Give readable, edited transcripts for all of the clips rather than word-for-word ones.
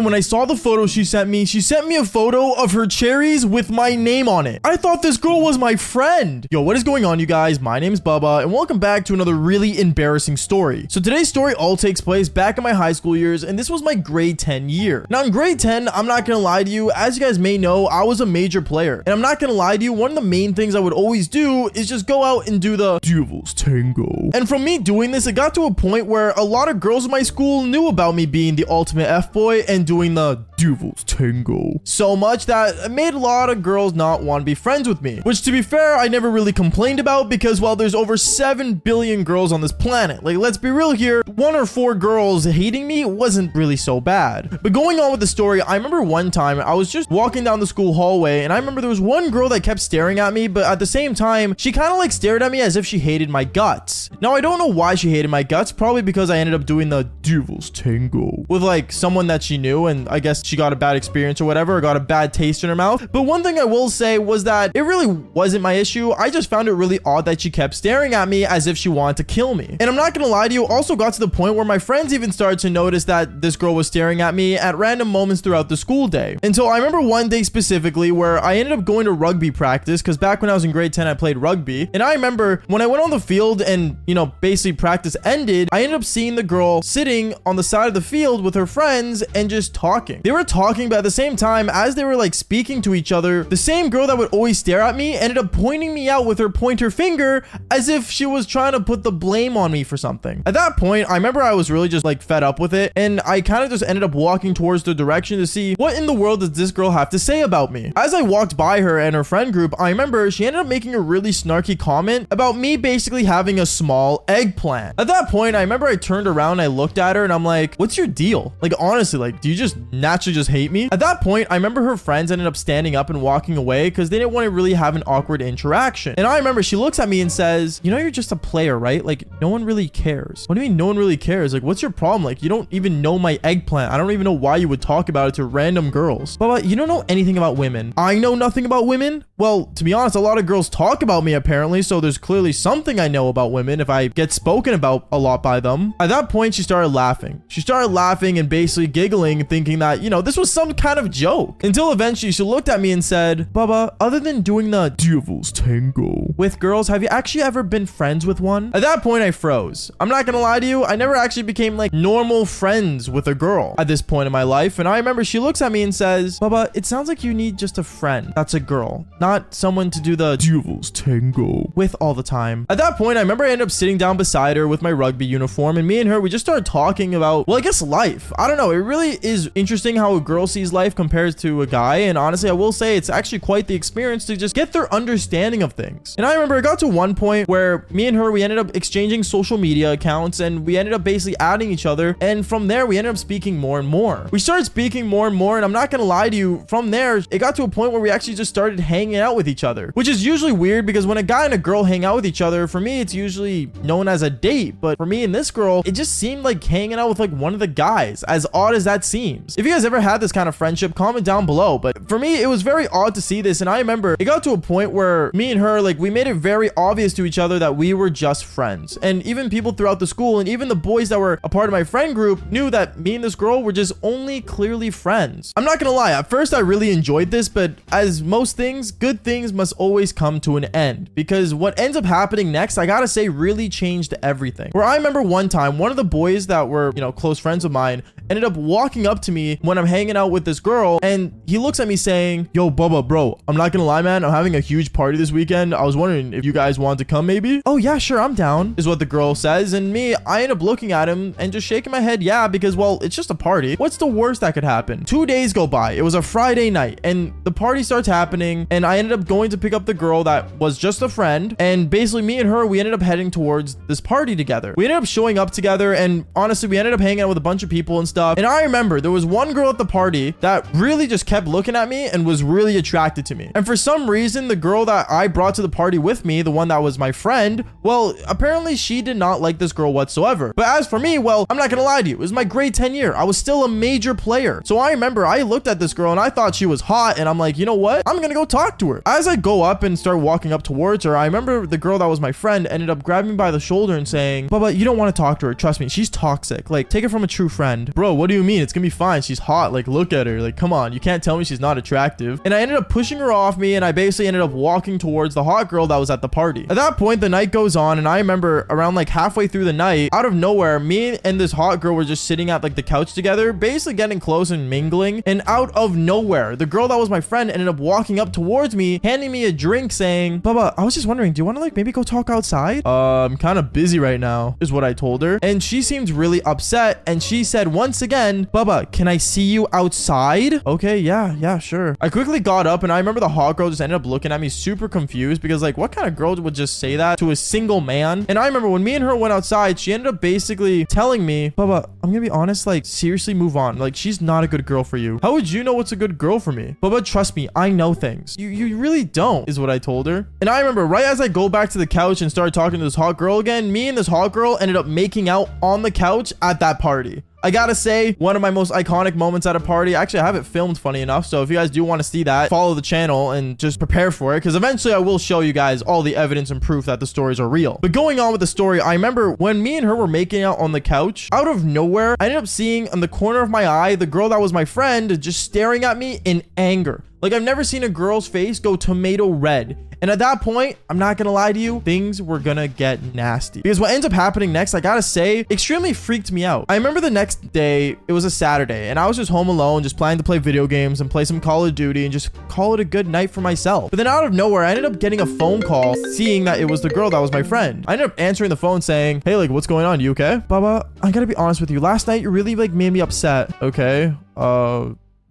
time when I saw the photo she sent me a photo of her cherries with my name on it. I thought this girl was my friend. Yo, what is going on, you guys? My name is Bubba, and welcome back to another really embarrassing story. So today's story all takes place back in my high school years, and this was my grade 10 year. Now in grade 10, I'm not gonna lie to you, as you guys may know, I was a major player. And I'm not gonna lie to you, one of the main things I would always do is just go out and do the Devil's Tango. And from me doing this, it got to a point where a lot of girls in my school knew about me being the ultimate F-boy and doing the Devil's Tango. So much that it made a lot of girls not want to be friends with me. Which, to be fair, I never really complained about because, well, there's over 7 billion girls on this planet. Like, let's be real here, 1 or 4 girls hating me wasn't really so bad. But going on with the story, I remember one time I was just walking down the school hallway and I remember there was one girl that kept staring at me, but at the same time, she kind of like stared at me as if she hated my guts. Now, I don't know why she hated my guts, probably because I ended up doing the Devil's Tango with like someone that she knew, and I guess she got a bad experience or whatever, or got a bad taste in her mouth. But one thing I will say was that it really wasn't my issue. I just found it really odd that she kept staring at me as if she wanted to kill me. And I'm not gonna lie to you, also got to the point where my friends even started to notice that this girl was staring at me at random moments throughout the school day. Until I remember one day specifically where I ended up going to rugby practice, because back when I was in grade 10, I played rugby. And I remember when I went on the field and, you know, basically practice ended, I ended up seeing the girl sitting on the side of the field with her friends and just talking. They were talking, but at the same time, as they were like speaking to each other, the same girl that would always stare at me ended up pointing me out with her pointer finger as if she was trying to put the blame on me for something. At that point, I remember I was really just like fed up with it, and I kind of just ended up walking towards the direction to see what in the world does this girl have to say about me. As I walked by her and her friend group, I remember she ended up making a really snarky comment about me basically having a small eggplant. At that point, I remember I turned around and I looked at her and I'm like, what's your deal? Like, honestly, like, do you just naturally just hate me? At that point, I remember her friends ended up standing up and walking away because they didn't want to really have an awkward interaction. And I remember she looks at me and says, you know, you're just a player, right? Like, no one really cares. What do you mean no one really cares? Like, what's your problem? Like, you don't even know my eggplant. I don't even know why you would talk about it to random girls. But you don't know anything about women. I know nothing about women? Well, to be honest, a lot of girls talk about me apparently, so there's clearly something I know about women if I get spoken about a lot by them. At that point, she started laughing. She started laughing and basically giggling, thinking that, you know, this was some kind of joke. Until eventually she looked at me and said, Bubba, other than doing the Devil's Tango with girls, have you actually ever been friends with one? At that point, I froze. I'm not gonna lie to you, I never actually became like normal friends with a girl at this point in my life. And I remember she looks at me and says, Bubba, it sounds like you need just a friend that's a girl, not someone to do the Devil's Tango with all the time. At that point, I remember I ended up sitting down beside her with my rugby uniform, and me and her, we just started talking about, well, I guess life. I don't know, it really is interesting how a girl sees life compared to a guy, and honestly, I will say it's actually quite the experience to just get their understanding of things. And I remember it got to one point where me and her, we ended up exchanging social media accounts, and we ended up basically adding each other, and from there, we ended up speaking more and more. We started speaking more and more, and I'm not gonna lie to you, from there, it got to a point where we actually just started hanging out with each other, which is usually weird because when a guy and a girl hang out with each other, for me, it's usually known as a date, but for me and this girl, it just seemed like hanging out with like one of the guys, as odd as that seems. If you guys ever had this kind of friendship, comment down below, but for me, it was very odd to see this, and I remember it got to a point where me and her, like, we made it very obvious to each other that we were just friends, and even people throughout the school, and even the boys that were a part of my friend group knew that me and this girl were just only clearly friends. I'm not gonna lie, at first I really enjoyed this, but as most things, good things must always come to an end, because what ends up happening next, I gotta say, really changed everything. Where I remember one time, one of the boys that were, you know, close friends of mine ended up walking up to me when I'm hanging out with this girl, and he looks at me saying, yo, Bubba, bro, I'm not gonna lie, man, I'm having a huge party this weekend. I was wondering if you guys want to come maybe? Oh yeah, sure, I'm down, is what the girl says. And me, I end up looking at him and just shaking my head, yeah, because, well, it's just a party. What's the worst that could happen? 2 days go by. It was a Friday night, and the party starts happening, and I ended up going to pick up the girl that was just a friend, and basically me and her, we ended up heading towards this party together. We ended up showing up together, and honestly, we ended up hanging out with a bunch of people and stuff. And I remember there was one girl at the party that really just kept looking at me and was really attracted to me. And for some reason, the girl that I brought to the party with me, the one that was my friend, well, apparently she did not like this girl whatsoever. But as for me, well, I'm not gonna lie to you, it was my grade 10 year. I was still a major player. So I remember I looked at this girl and I thought she was hot, and I'm like, you know what? I'm gonna go talk to her. As I go up and start walking up towards her, I remember the girl that was my friend ended up grabbing me by the shoulder and saying, Bubba, you don't want to talk to her. Trust me, she's toxic. Like, take it from a true friend. Bro, yo, what do you mean? It's gonna be fine. She's hot. Like, look at her. Like, come on. You can't tell me she's not attractive. And I ended up pushing her off me, and I basically ended up walking towards the hot girl that was at the party. At that point, the night goes on, and I remember around like halfway through the night, out of nowhere, me and this hot girl were just sitting at like the couch together, basically getting close and mingling. And out of nowhere, the girl that was my friend ended up walking up towards me, handing me a drink, saying, Bubba, I was just wondering, do you want to like maybe go talk outside? I'm kind of busy right now, is what I told her. And she seemed really upset, and she said once again, Bubba, can I see you outside? Okay, yeah, sure. I quickly got up, and I remember the hot girl just ended up looking at me super confused, because like, what kind of girl would just say that to a single man? And I remember when me and her went outside, she ended up basically telling me, Bubba, I'm gonna be honest, like, seriously, move on. Like, she's not a good girl for you. How would you know what's a good girl for me? Bubba, trust me, I know things. You really don't, is what I told her. And I remember right as I go back to the couch and started talking to this hot girl again, me and this hot girl ended up making out on the couch at that party. I gotta say, one of my most iconic moments at a party. Actually, I have it filmed, funny enough. So if you guys do want to see that, follow the channel and just prepare for it, because eventually I will show you guys all the evidence and proof that the stories are real. But going on with the story, I remember when me and her were making out on the couch, out of nowhere, I ended up seeing in the corner of my eye, the girl that was my friend just staring at me in anger. Like, I've never seen a girl's face go tomato red. And at that point, I'm not gonna lie to you, things were gonna get nasty. Because what ends up happening next, I gotta say, extremely freaked me out. I remember the next day, it was a Saturday, and I was just home alone, just planning to play video games and play some Call of Duty and just call it a good night for myself. But then out of nowhere, I ended up getting a phone call, seeing that it was the girl that was my friend. I ended up answering the phone saying, hey, like, what's going on? You okay? Baba, I gotta be honest with you. Last night, you really, like, made me upset. Okay,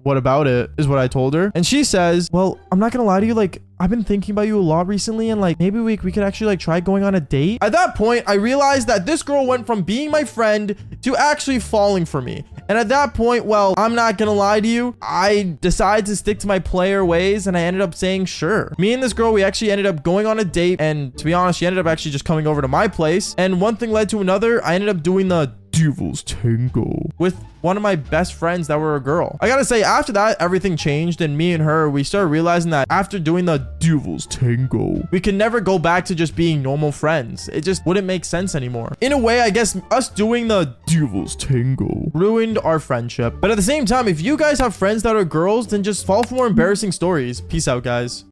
what about it, is what I told her. And she says, well, I'm not gonna lie to you, like, I've been thinking about you a lot recently, and like, maybe we could actually like try going on a date. At that point, I realized that this girl went from being my friend to actually falling for me. And at that point, well, I'm not gonna lie to you, I decided to stick to my player ways, and I ended up saying sure. Me and this girl, we actually ended up going on a date, and to be honest, she ended up actually just coming over to my place. And one thing led to another. I ended up doing the Devil's Tango with one of my best friends that were a girl. I gotta say, after that, everything changed, and me and her, we started realizing that after doing the Devil's Tango, we can never go back to just being normal friends. It just wouldn't make sense anymore. In a way, I guess us doing the Devil's Tango ruined our friendship. But at the same time, if you guys have friends that are girls, then just fall for more embarrassing stories. Peace out, guys.